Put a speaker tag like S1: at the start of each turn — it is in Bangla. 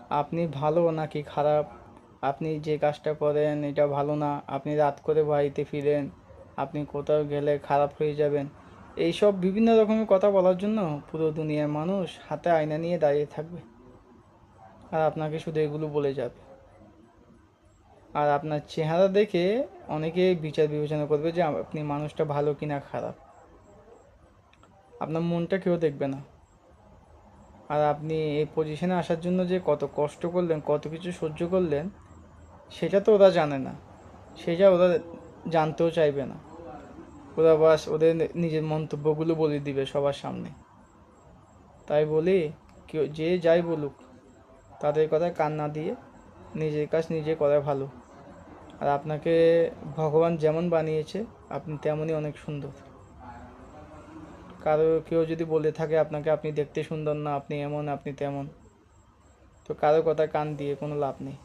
S1: আপনি ভালো নাকি খারাপ, আপনি যে কাজটা করেন এটা ভালো না, আপনি রাত করে বাড়িতে ফিরেন, আপনি কোথাও গেলে খারাপ হয়ে যাবেন, এইসব বিভিন্ন রকমের কথা বলার জন্য পুরো দুনিয়ার মানুষ হাতে আয়না নিয়ে দাঁড়িয়ে থাকবে আর আপনাকে শুধু এগুলো বলে যাবে। আর আপনার চেহারা দেখে অনেকে বিচার বিবেচনা করবে যে আপনি মানুষটা ভালো কিনা খারাপ। আপনার মনটা কেউ দেখবে না। আর আপনি এই পজিশনে আসার জন্য যে কত কষ্ট করলেন, কত কিছু সহ্য করলেন, সেটা তো ওরা জানে না, সেটা ওরা জানতেও চাইবে না। ওরা বাস ওদের নিজের মন্তব্যগুলো বলে দিবে সবার সামনে। তাই বলি, কেউ যে যাই বলুক তাদের কথায় কান না দিয়ে নিজের কাজ নিজে করা ভালো। আর আপনাকে ভগবান যেমন বানিয়েছে আপনি তেমনই অনেক সুন্দর। কারো কেউ যদি বলে থাকে আপনাকে আপনি দেখতে সুন্দর না, আপনি এমন আপনি তেমন, তো কারো কথায় কান দিয়ে কোনো লাভ নেই।